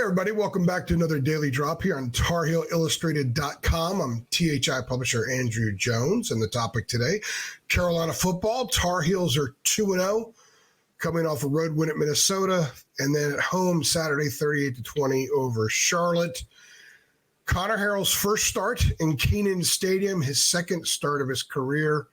Everybody, welcome back to another Daily Drop here on TarHeelIllustrated.com. I'm THI publisher Andrew Jones, and the topic today, Carolina football. Tar Heels are 2-0, coming off a road win at Minnesota, and then at home Saturday 38-20 over Charlotte. Connor Harrell's first start in Kenan Stadium, his second start of his career.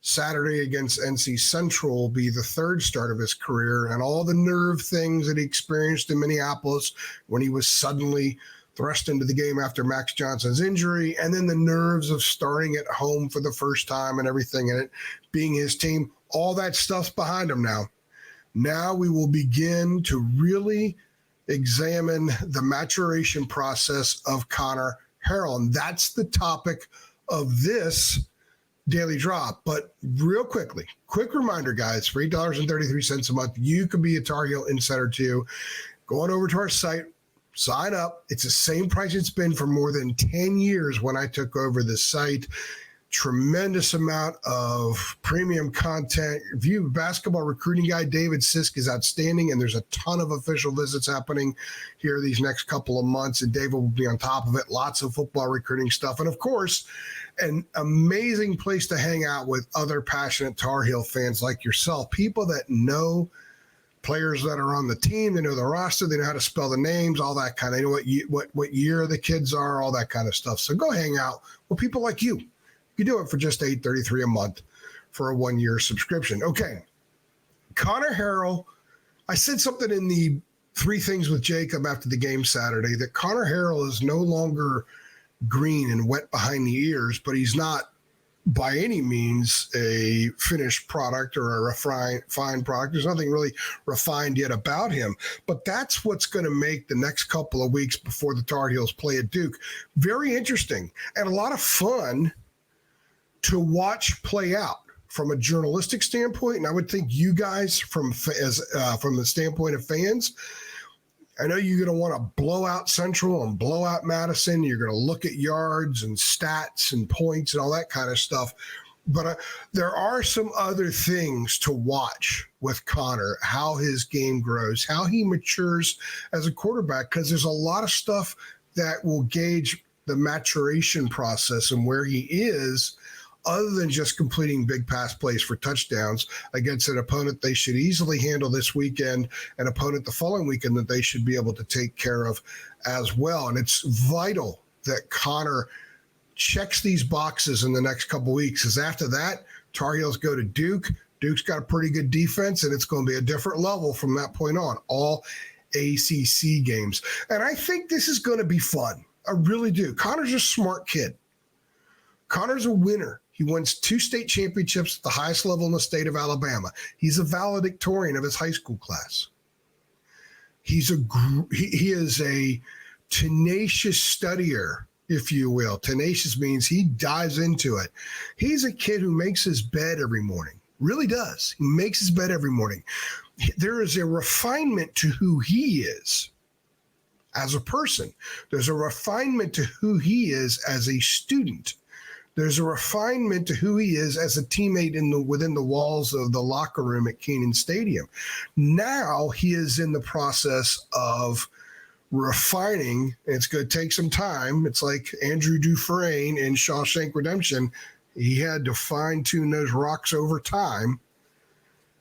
Saturday against NC Central will be the third start of his career, and all the nerve things that he experienced in Minneapolis when he was suddenly thrust into the game after Max Johnson's injury, and then the nerves of starting at home for the first time and everything in it, being his team, all that stuff's behind him now. Now we will begin to really examine the maturation process of Connor Harrell, and that's the topic of this Daily Drop. But real quickly, quick reminder, guys, for $8.33 a month, you can be a Tar Heel insider too. Go on over to our site, sign up. It's the same price it's been for more than 10 years when I took over the site. Tremendous amount of premium content. View basketball recruiting guy David Sisk is outstanding, and there's a ton of official visits happening here these next couple of months, and David will be on top of it. Lots of football recruiting stuff, and of course, an amazing place to hang out with other passionate Tar Heel fans like yourself, people that know players that are on the team, they know the roster, they know how to spell the names, all that kind of, they know what year the kids are, all that kind of stuff. So go hang out with people like you. You do it for just $8.33 a month for a 1-year subscription. Okay, Connor Harrell, I said something in the Three Things with Jacob after the game Saturday, that Connor Harrell is no longer green and wet behind the ears, but he's not by any means a finished product or a refined product. There's nothing really refined yet about him, but that's what's going to make the next couple of weeks before the Tar Heels play at Duke very interesting and a lot of fun to watch play out from a journalistic standpoint. And I would think you guys from the standpoint of fans, I know you're going to want to blow out Central and blow out Madison. You're going to look at yards and stats and points and all that kind of stuff. But there are some other things to watch with Connor, how his game grows, how he matures as a quarterback, because there's a lot of stuff that will gauge the maturation process and where he is, other than just completing big pass plays for touchdowns against an opponent they should easily handle this weekend, an opponent the following weekend that they should be able to take care of as well. And it's vital that Connor checks these boxes in the next couple of weeks, because after that, Tar Heels go to Duke. Duke's got a pretty good defense, and it's going to be a different level from that point on, all ACC games. And I think this is going to be fun. I really do. Connor's a smart kid. Connor's a winner. He wins 2 state championships at the highest level in the state of Alabama. He's a valedictorian of his high school class. He is a tenacious studier, if you will. Tenacious means he dives into it. He's a kid who makes his bed every morning. Really does. He makes his bed every morning. There is a refinement to who he is as a person. There's a refinement to who he is as a student. There's a refinement to who he is as a teammate within the walls of the locker room at Kenan Stadium. Now he is in the process of refining. It's going to take some time. It's like Andrew Dufresne in Shawshank Redemption. He had to fine-tune those rocks over time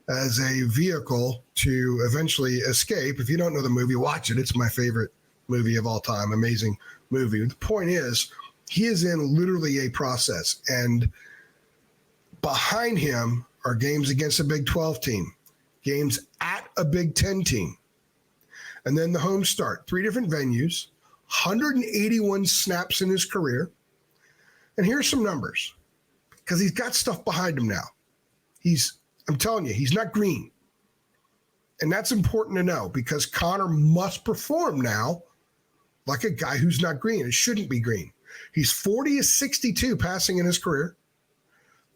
as a vehicle to eventually escape. If you don't know the movie, watch it. It's my favorite movie of all time. Amazing movie. The point is, he is in literally a process, and behind him are games against a Big 12 team, games at a Big 10 team, and then the home start, 3 different venues, 181 snaps in his career. And here's some numbers, because he's got stuff behind him now. I'm telling you, he's not green. And that's important to know, because Connor must perform now like a guy who's not green. It shouldn't be green. He's 40-62 passing in his career,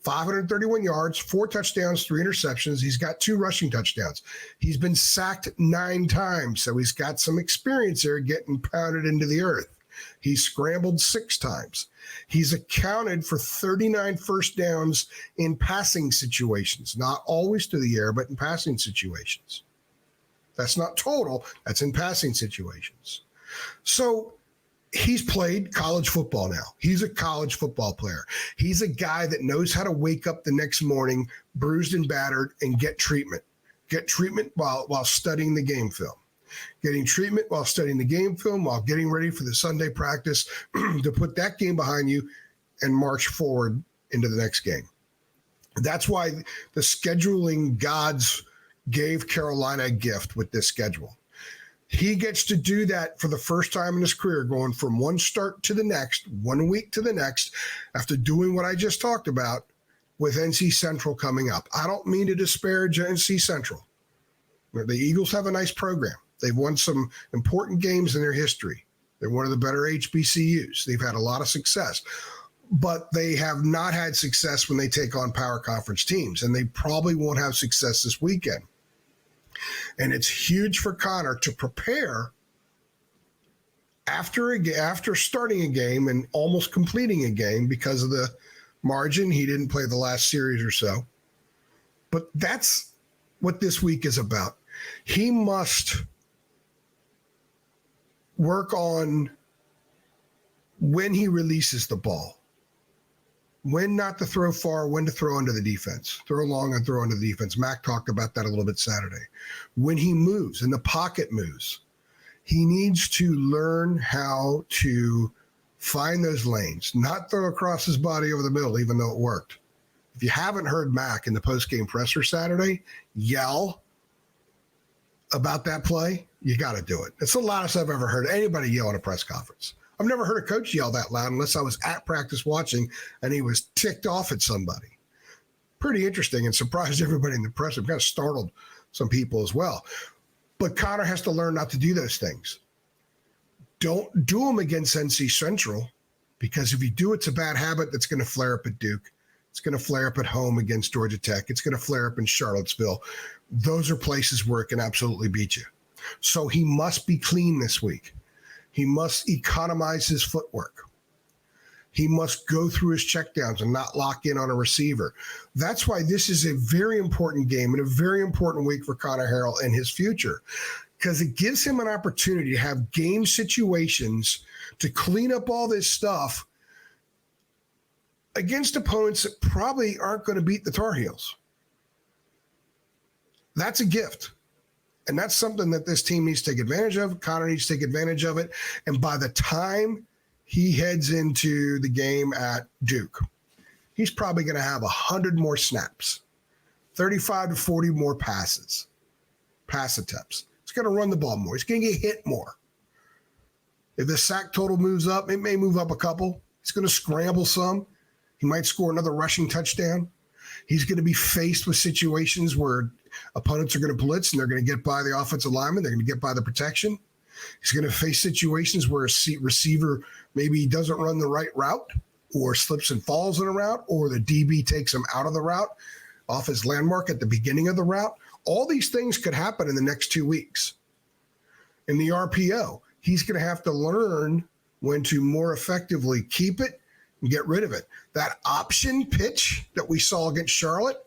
531 yards, 4 touchdowns, 3 interceptions. He's got 2 rushing touchdowns. He's been sacked 9 times, so he's got some experience there getting pounded into the earth. He's scrambled 6 times. He's accounted for 39 first downs in passing situations, not always through the air, but in passing situations. That's not total. That's in passing situations. So he's played college football now. He's a college football player. He's a guy that knows how to wake up the next morning bruised and battered and get treatment. Get treatment while studying the game film. Getting treatment while studying the game film, while getting ready for the Sunday practice to put that game behind you and march forward into the next game. That's why the scheduling gods gave Carolina a gift with this schedule. He gets to do that for the first time in his career, going from one start to the next, 1 week to the next, after doing what I just talked about with NC Central coming up. I don't mean to disparage NC Central. The Eagles have a nice program. They've won some important games in their history. They're one of the better HBCUs. They've had a lot of success. But they have not had success when they take on power conference teams, and they probably won't have success this weekend. And it's huge for Connor to prepare after starting a game and almost completing a game because of the margin. He didn't play the last series or so. But that's what this week is about. He must work on when he releases the ball. When not to throw far, when to throw under the defense. Throw long and throw under the defense. Mac talked about that a little bit Saturday. When he moves and the pocket moves, he needs to learn how to find those lanes, not throw across his body over the middle, even though it worked. If you haven't heard Mac in the post-game presser Saturday yell about that play, you got to do it. It's the loudest I've ever heard anybody yell at a press conference. I've never heard a coach yell that loud unless I was at practice watching and he was ticked off at somebody. Pretty interesting and surprised everybody in the press. It kind of startled some people as well. But Connor has to learn not to do those things. Don't do them against NC Central, because if you do, it's a bad habit that's going to flare up at Duke. It's going to flare up at home against Georgia Tech. It's going to flare up in Charlottesville. Those are places where it can absolutely beat you. So he must be clean this week. He must economize his footwork. He must go through his checkdowns and not lock in on a receiver. That's why this is a very important game and a very important week for Connor Harrell and his future, because it gives him an opportunity to have game situations to clean up all this stuff against opponents that probably aren't going to beat the Tar Heels. That's a gift. And that's something that this team needs to take advantage of. Connor needs to take advantage of it. And by the time he heads into the game at Duke, he's probably going to have 100 more snaps, 35 to 40 more pass attempts. He's going to run the ball more. He's going to get hit more. If the sack total moves up, it may move up a couple. He's going to scramble some. He might score another rushing touchdown. He's going to be faced with situations where opponents are going to blitz and they're going to get by the offensive lineman. They're going to get by the protection. He's going to face situations where a receiver maybe doesn't run the right route or slips and falls in a route, or the DB takes him out of the route off his landmark at the beginning of the route. All these things could happen in the next 2 weeks. In the RPO, he's going to have to learn when to more effectively keep it and get rid of it. That option pitch that we saw against Charlotte,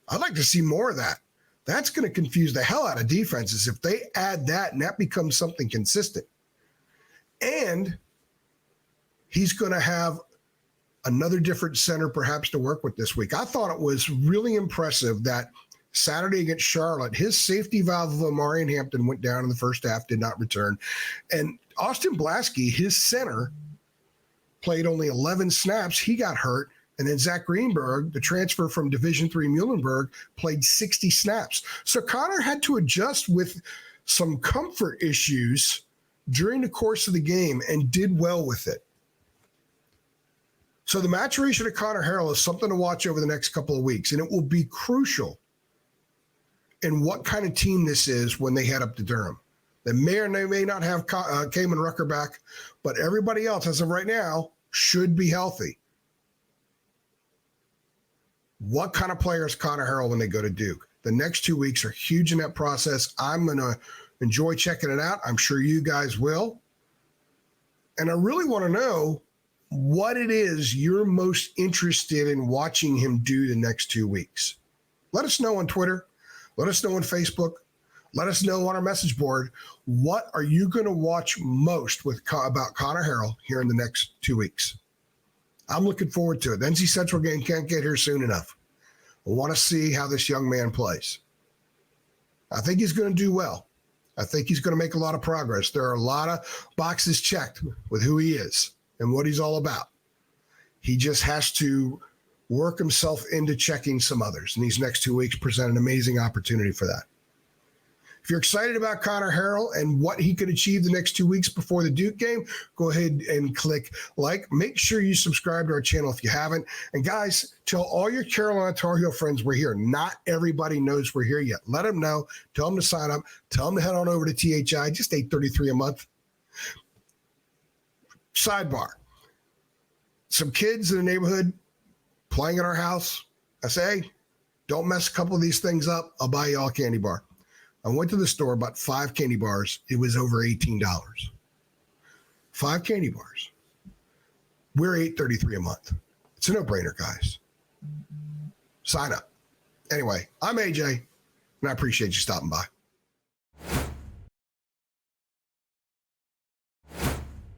I'd like to see more of that. That's going to confuse the hell out of defenses if they add that and that becomes something consistent. And he's going to have another different center perhaps to work with this week. I thought it was really impressive that Saturday against Charlotte, his safety valve of Omarion Hampton went down in the first half, did not return. And Austin Blaske, his center, played only 11 snaps. He got hurt. And then Zach Greenberg, the transfer from Division III Muhlenberg, played 60 snaps. So Connor had to adjust with some comfort issues during the course of the game and did well with it. So the maturation of Connor Harrell is something to watch over the next couple of weeks, and it will be crucial in what kind of team this is when they head up to Durham. They may or may not have Kamen Rucker back, but everybody else, as of right now, should be healthy. What kind of player is Connor Harrell when they go to Duke? The next 2 weeks are huge in that process. I'm going to enjoy checking it out. I'm sure you guys will. And I really want to know what it is you're most interested in watching him do the next 2 weeks. Let us know on Twitter. Let us know on Facebook. Let us know on our message board, what are you going to watch most about Connor Harrell here in the next 2 weeks? I'm looking forward to it. The NC Central game can't get here soon enough. I want to see how this young man plays. I think he's going to do well. I think he's going to make a lot of progress. There are a lot of boxes checked with who he is and what he's all about. He just has to work himself into checking some others. And these next 2 weeks present an amazing opportunity for that. If you're excited about Connor Harrell and what he could achieve the next 2 weeks before the Duke game, go ahead and click like. Make sure you subscribe to our channel if you haven't. And guys, tell all your Carolina Tar Heel friends we're here. Not everybody knows we're here yet. Let them know. Tell them to sign up. Tell them to head on over to THI, just $8.33 a month. Sidebar. Some kids in the neighborhood playing in our house. I say, hey, don't mess a couple of these things up. I'll buy you all a candy bar. I went to the store, bought 5 candy bars. It was over $18. 5 candy bars. We're $8.33 a month. It's a no-brainer, guys. Sign up. Anyway, I'm AJ, and I appreciate you stopping by.